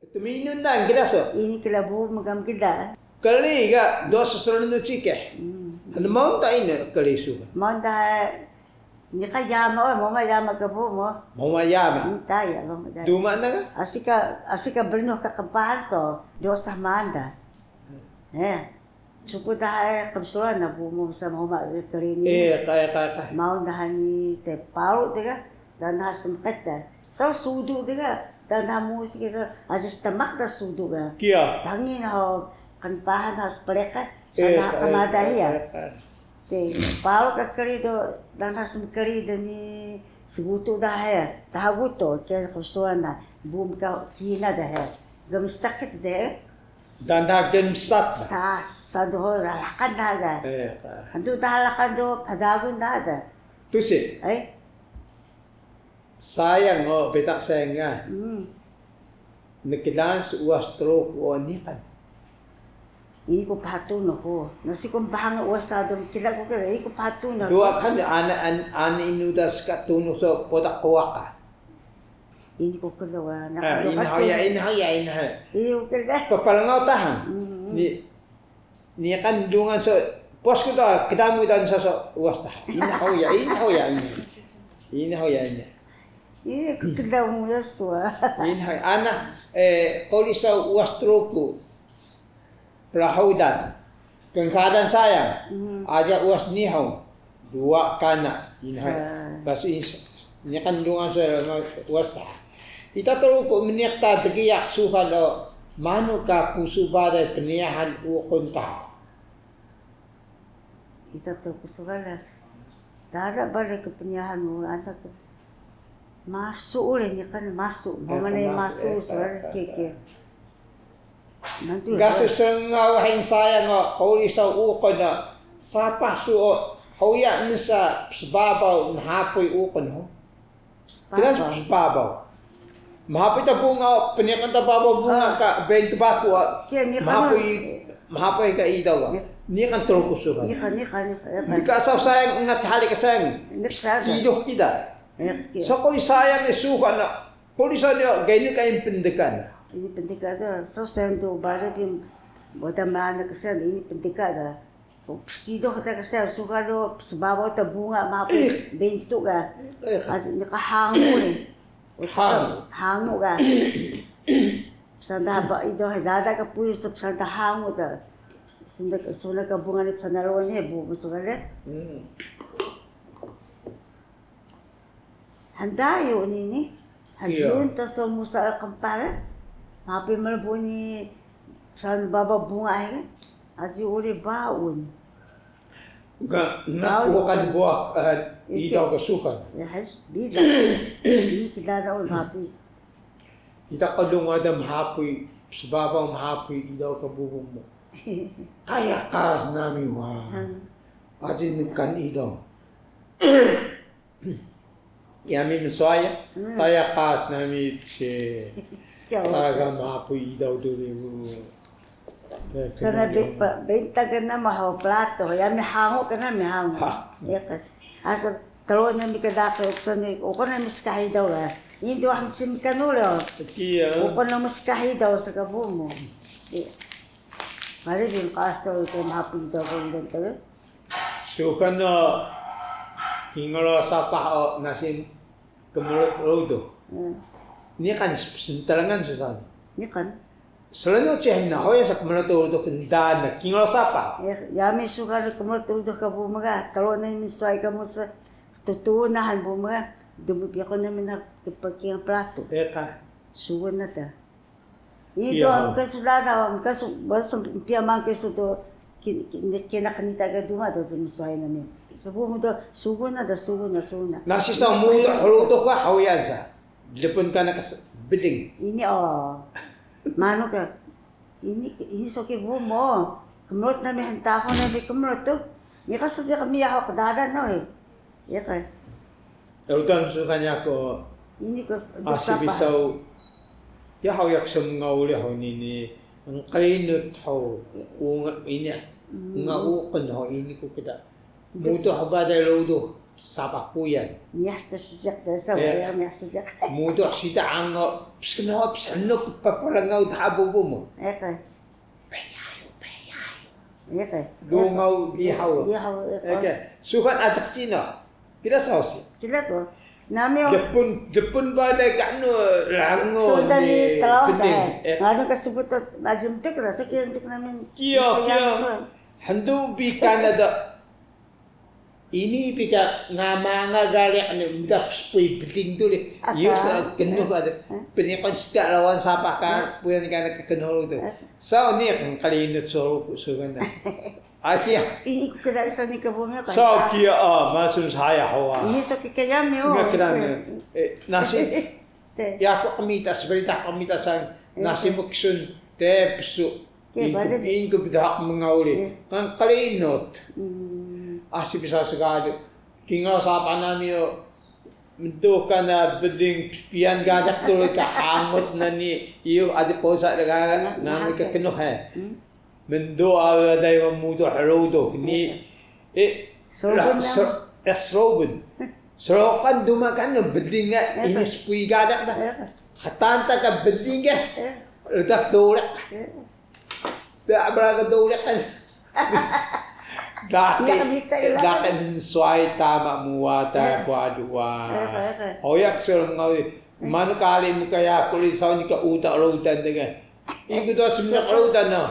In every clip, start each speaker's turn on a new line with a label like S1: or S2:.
S1: Tuminun na ang gilaso.
S2: Ini kilabu magam kita.
S1: Kali ga dos solo no chike. Ano mo ta ina kali suga.
S2: Monda ni kayama mo mayama ka po mo.
S1: Mamayama.
S2: Taya mo dai.
S1: Duma na ga?
S2: Asika berno ka kampaso Diyos sa manda. Supo tayo kapsulan na bumo sa mga kalini.
S1: Kaya.
S2: Maundahan ni te paro diga dan hasempet da. So sudu diga dan musik ka ajas tamak da sudu ga.
S1: Kia.
S2: Pangin ho kanpahan has paleka sana kamadahiya. Te paro ka kalido dan hasem kalido ni segutu da ha. Tahaguto kaya kapsulan na bum ka kina da ha. Gamisakit de.
S1: Dan hagen sat.
S2: Sa doho lalakan na ga. Ando dahalakan do padagon na da.
S1: Tusi.
S2: Ay.
S1: Sayang betak sayang nga. Nakilan sa uwas stroke o anikan.
S2: Ini ko patuno ko. Nasi kong bahang uwas na doon. Kila ko kila. Ini ko patuno ko.
S1: Dua kan ana inudas ka tuno sa potak kuwaka.
S2: Ini ko kila.
S1: Inahaya.
S2: Ini ko kila.
S1: Papalangaw tahan. Ni kan dungan sa pos ko ta kita mo dan sa uwas tahan. Inahaya.
S2: Ini ko kila mo yaswa.
S1: Inahaya. Ana koli sa uwas stroke Rahaudan. Kengkadan sayang. Aja uwas nihaw. Dua kana. Inahaya. Kasi niya kan dungan sa uwas tahan. Itaturo ko meniyak ta dagiyak suhan o mano ka puso baday peniyahan ukon tao.
S2: Itaturo ko suhan dada balik ke penyahan mo anak masuk ulit niya kan masuk. Mana yang masuk suhan keke.
S1: Gaso sengawahin sayang o kauli sa ukon na sa paso o hauya mo sa babaw na hapoy ukon ho. Kailan sa babaw? Mahapoy ta bunga, paniyakan ta babaw bunga ka, bento bako, mahapoy ka idaw. Niya kan truko suka. Di ka asaw sayang, nga tsahali ka sayang, sidoh kita. So kung sayang ni suka na, kung isa niyo, ganyan kayong pendekan.
S2: Ini pendekan, so sayang to, bala yung, wala maana kasi, ini pendekan. Sidoh kita kasi, suka do, sa babaw ta bunga, mahapoy, bento ka. Nakahango ni. Hango ka. Sanda ba ito dada ka puyo sa sanda hango da. Sunda ka bunga ni sa nalawan niya bubuso ka le. Handa yun ini. Hanjun ta so musa kampara. Mapi malbo ni sa baba bunga ay. Asi uli baon.
S1: Bukan buah itaw kasukan.
S2: Yes, bida. Ini kita daw mapi.
S1: Ita kalunga da mahapoy, sa babaw mahapoy itaw kabubong mo. Kaya karas namin wa. Aji nagkan itaw. Yami masaya, kaya karas namin si talaga mahapoy itaw doon.
S2: Sana benta ka na mahaw plato, ya may hango ka na, may hango. Asa talo na mi kadako upsan ni uko na miskahi daw la. Hindi am sim kanulo. Uko na miskahi daw sa kabumo. Mali din kasto ito mahapi daw kung ganito.
S1: So kana hingalo sa pao nasin kemulot rodo. Ni kan sintalangan sa sana.
S2: Ni kan.
S1: Selalu cih na hoy sa kemulato do kenda na kinglo sapa.
S2: Ya mi suka na kemulato do ka bumaga talo na mi suay ka mo sa tutunahan bumaga dumupi ako na mi na paking plato.
S1: Eka.
S2: Suwan na ta. Ito ang kasulada ang baso piamang keso do kinakanita ka duma do sa mi suay na mi. Sa bumo do suwan na.
S1: Nasi sa mudo huluto ka hawiyan sa. Lepon ka na biding.
S2: Ini Mano ka? Ini soki bumo. Kumulot na may hanta ko na may kumulot to. Iya ka sa kami ako kadada no eh. Iya ka.
S1: Tarutan sa kanya ko.
S2: Ini ko.
S1: Asibisaw. Yahaw yak sa mga uli ho nini. Ang kalinot ho. Unga ini. Nga ukon ho ini ko kita. Muto habaday lodo. sapa puyan.
S2: Niah sejak dasar ya niah sejak.
S1: Mudah sita anggo kenapa senuk papalangau tabubo mo.
S2: Eka.
S1: Payayo.
S2: Eka.
S1: Lungau lihaw.
S2: Lihaw.
S1: Eka. Sukat ajak Cina. Kila sausi.
S2: Kila ko. Nami
S1: Jepun ba dai kanu lango
S2: so dari telawah
S1: penting.
S2: Ngano kasebut majemtek ra sekian namin.
S1: Kia. Handu bi Canada. Ini pika ngamanga galak ni mudah pui penting tu le. Yo sa kenuh ada. Penikon sida lawan sapa ka puyan kana kenuh tu. So ni kali ini so ganda. Asia.
S2: Ini kira so ni ka bumi ka.
S1: So kia masuk saya hawa.
S2: Ini so kaya mo.
S1: Nasi. Ya ko kamita sebenarnya kamita sang nasi muksun tepsu. Ini ko bidak mengauli. Kan kali inot. Asih bisa sekali. Kingau sapa nami yo menduka na beding pian gajak tu ka hangot na ni iyo ada posa daga nami ka kenuh hai. Mendo ada yang mudo harodo ni Esroben. Serokan dumakan na beding ini spui gajak dah. Hatanta ka beding ledak dolak. Dah berapa dolak kan. Dakin suai tama muwata kuadua. Hoyak serong ngau. Manu kali mukaya kulit sauni ka utak lautan dengan. Iku tu sebenarnya lautan no.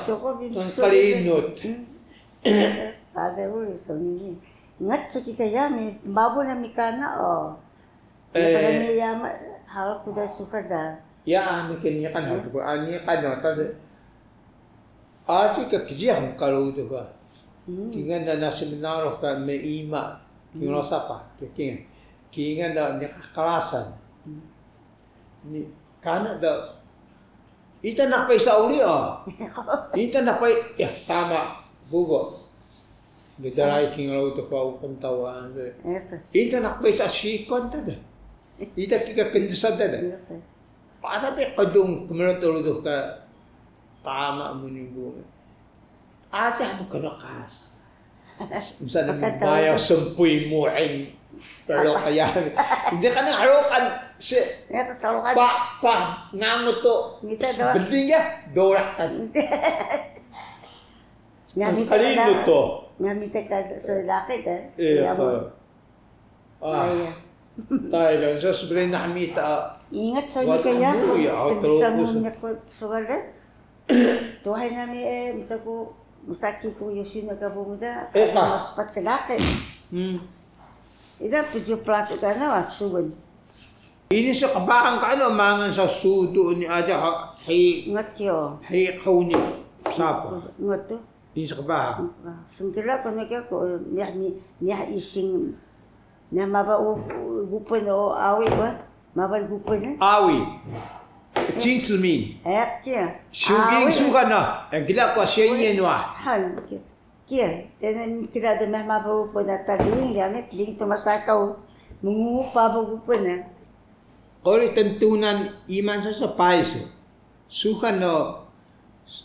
S1: Kali inut.
S2: Ada uli soni. Ngat suki kaya mi babu na mikana o. Kalau mi ya hal kuda suka dah.
S1: Ya mungkin ya kan hal tu. Ani kan nota. Aji ka kijian kalau tu ka. Kingan na nasa menaruh ka may ima. Kingan sapa? Kingan na nakakalasan. Ni kana da ita nakpay sa uli Ita nakpay tama bugo. Bidaray kingan to ka ukon tawan. Ita nakpay sa sikon ta da. Ita kika kendesad da. Para pe kadung kumerotolo ka tama mo ni bugo. Aja mo kanakas. Misalnya bayang sempui muing. Pero kaya hindi ka nang harukan si pa ngango to. Beling ya dorak kan. Kalino to.
S2: Ngamite ka sa lakit
S1: Iya to. Tayo lang sa sabihin na kamita.
S2: Ingat sa ni kaya. Sa munya ko sugal Tuhay namin misa ko Musaki ko Yoshino ka bumuda. Maspat ka lakit. Ida pidyo plato ka na sugan.
S1: Ini sa kabakang ka mangan sa sudo ni aja hay
S2: ngat kyo.
S1: Hay kaw ni sapa.
S2: Ngat to.
S1: Ini sa kabakang.
S2: Sungkila ko na ko niya ising na maba gupon o awi ba? Maba gupon
S1: Awi. Jinzmin.
S2: Kia.
S1: Shuging suka na. Gila ko siya niya nwa.
S2: Han. Kia. Tenen kira de mehma pa upo na taling gamit. Ling tumasakaw. Mungupa pa upo na.
S1: Kori tentunan iman sa pais. Suka no.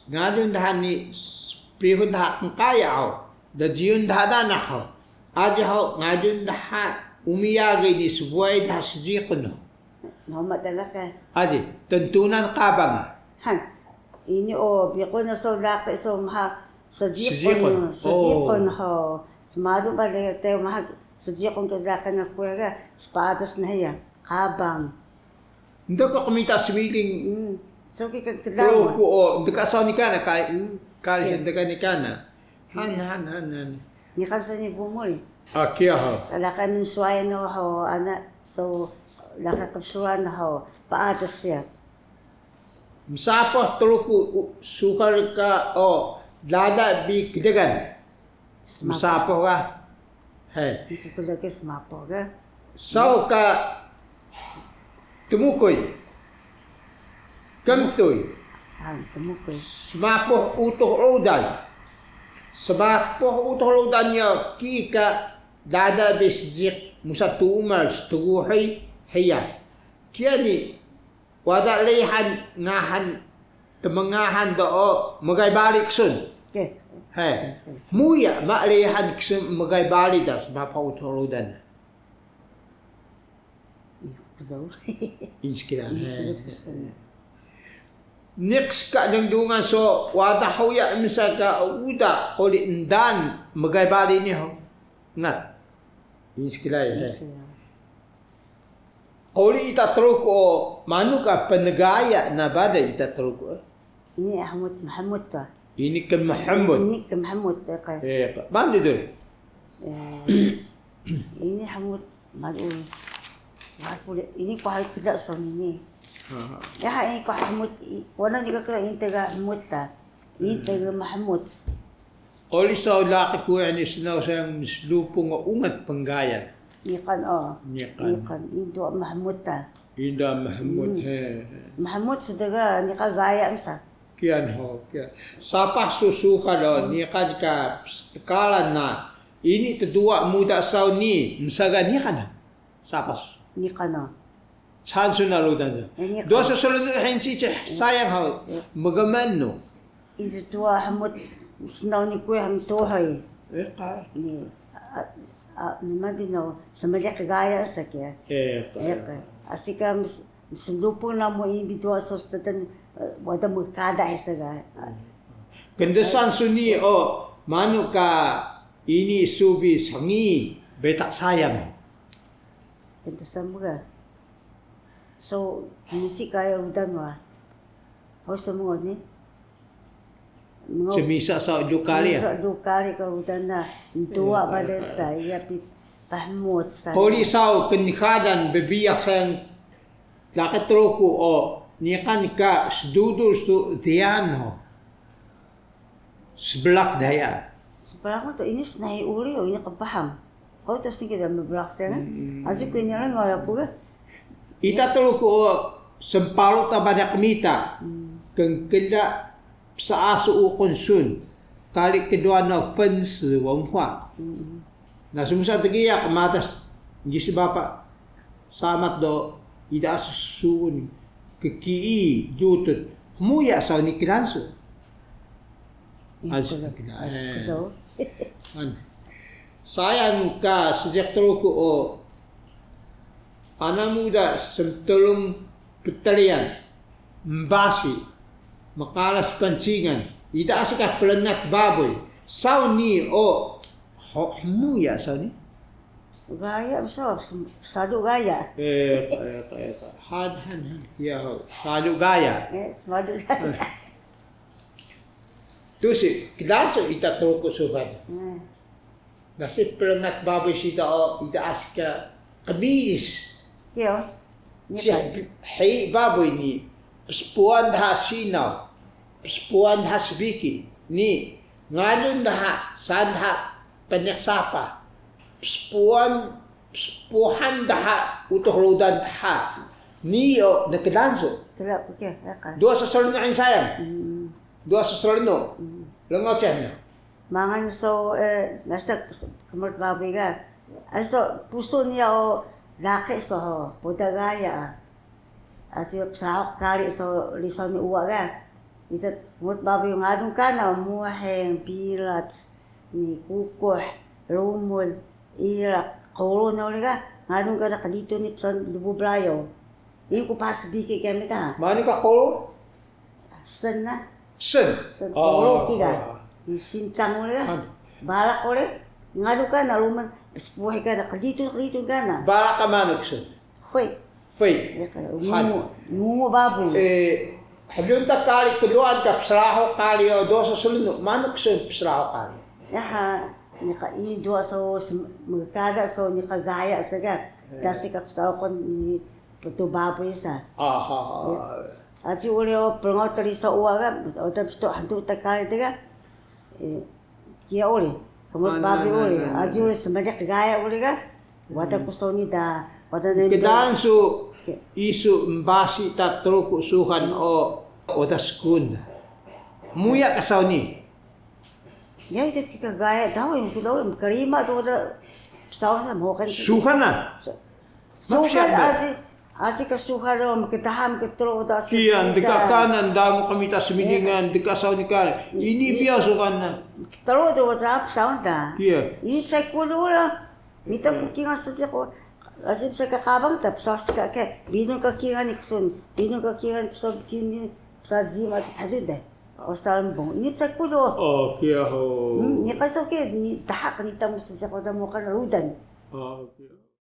S1: Ngadun dahan ni. Prihun dahan kaya ako. Da jiyon dahan ako. Aja ako. Ngadun dahan. Umiyagay ni subuhay dahan sijiko no.
S2: Nahumat talaga.
S1: Adi, tentunan ka ba nga?
S2: Han, ini biko na so laki so maha sa jikon ho. Sumado ba layo tayo maha sa jikon kazaka na kuya spadas na hiya, kabang.
S1: Hindi ko kumita swiling.
S2: So kikagkalawa.
S1: Hindi ka sa ni kana, kali siya hindi ka ni kana. Han.
S2: Ni kanso ni bumul.
S1: Kaya ho.
S2: Alaka ng suwaya no ho, ana, so nakakapsuhan na ho, paatas siya.
S1: Masapa tulo ko sukar ka dada bi kidagan. Masapa ka. Hey.
S2: Hindi ko lagi smapo ka.
S1: So ka tumukoy. Kamtoy.
S2: Tumukoy.
S1: Smapo utok rodan. Smapo utok rodan niya kika dada bisjik musa tumal tuguhay. Hiya, kiyani wada lehan ngahan temengahan do magay balik sun.
S2: Okay.
S1: Muya ma lehan sun magay balik das mapauturudan.
S2: Daw.
S1: Inskila. Next ka ng dungan so wada hawya misa ka uda koli ndan magay bali ni ho. Ngat. Inskila koli itatruk o manu ka panagaya na bada itatruk.
S2: Ini Ahmad Muhammad ta.
S1: Ini ke Muhammad.
S2: Ini ke Muhammad ta ka.
S1: Banda dulu.
S2: Ini Ahmad Madul. Ini ko hay tidak sa ini. Ya ini ko Ahmad. Wala juga ka intaga Ahmad ta. Intaga Muhammad.
S1: Koli sa laki ko yan isnaw sayang mislupong ungat panggayan.
S2: Ikan Ikan. Indo Muhammad ta.
S1: Indo Muhammad.
S2: Muhammad sudaga ni ka gaya msa.
S1: Kian ho, kian. Sapa susuka lo ni kan ka kala na ini kedua muda sau ni misaga ni kana. Sapa.
S2: Ni kana.
S1: Chan sunaludan. Dua sesulun hin cice sayang ho magamanno.
S2: Itu tua Ahmad sinaw ni kuya ham tohay. Ni Madino semenjak gaya sakya. Asika mislupo na mo ibidwa sostatan wada magkada isaga.
S1: Kendesan suni o manu ka ini subi sangi betak sayang.
S2: Kendesan mo ka. So, misi kaya udan wa. O sa mga ni?
S1: Semisa sa dukali.
S2: Sa dukali ka udan na. Dua pada sa iya pahmot sa.
S1: Holi sao kenikadan bebiyak sayang lakatroku o nikan ka sedudur su dian ho. Sebelak daya.
S2: Sebelak mo to inis nahi uli o inya kapaham. O tas ni kita mebelak sana. Asyik kanya lang ngaya ko ka.
S1: Ita troku o sempalo tabada kemita. Keng kila sa aso o konsun. Kali kedua na fensi wangwa. Na sumusa tegiyak matas. Hindi si bapa samat do ida susun kekii jutut muya sa ni kilanso. Sayang ka sejak troku o anamuda semtulong petarian mbasi makalas pancingan ida asika pelenak baboy saw ni o muya saw ni
S2: gaya so sadu gaya
S1: han ya sadu gaya
S2: sadu gaya
S1: tu si kilanso ita troko suhan nasi pelengat baboy sita o ida asika kamis
S2: yo
S1: siya hey baboy ni pespuan ha sinaw pespuan ha sibiki ni ngalun ha sadha panyaksapa Puhan daha utuh rodan daha niyo nakilanso.
S2: Kala okay, akan.
S1: Dua sesolno ang sayang. Dua sesolno. Langaw chen.
S2: Mangan so nasta kamot baboy ka. Aso puso niya o laki so ho podagaya. Aso sa kali so lison ni uwa ka. Ita kamot baboy ngadung kana muheng pilat ni kukoh rumul Ira, koro na ulit ka. Nganong ka nakadito ni sa Lububrayo. Yung ko pa sabiki kami ta.
S1: Mani ka koro?
S2: Sen na.
S1: Sen?
S2: Sen, koro kita. Yung sincang ulit ka. Balak ulit. Nganong ka na luman. Paspuhay ka nakadito ka na.
S1: Balak ka manok sen?
S2: Hoy.
S1: Hoy.
S2: Ngungo baboy.
S1: Habyong takali tuluan ka. Psaraho kali o dosa sulunok. Manok sen psaraho kali?
S2: Yaha. Nika ido so magkada so nika gaya saga dasi kapsaw kon ni baboy sa ati uli o prangaw tali sa uwaga o tapos to hantu takali taga kia uli kamot baboy uli ati uli semenjak gaya uli ka wata kuso ni da wata na
S1: kedaan su isu mbasi tatro kusuhan o daskun muya kasaw ni
S2: ya itu kita gaya tahu yang kita orang kerima tu ada pesawat mau kan
S1: sukan na
S2: sukan aji ka sukan lo makitaham kitro udah
S1: kian dekat kanan damu kami tak semilingan dekat saw ni kan ini biasa sukan na
S2: terus tu WhatsApp pesawat dah
S1: iya
S2: ini saya kulo lah minta booking saja ko Asip sa kakabang tap sos ka ke binong kakingan iksun binong kakingan sa kini sa jima tadu de o salbong ini sa kudo
S1: Kia ho.
S2: ni kaso ke ni tahak ni tamu sa ko da mo kan rudan
S1: Kia.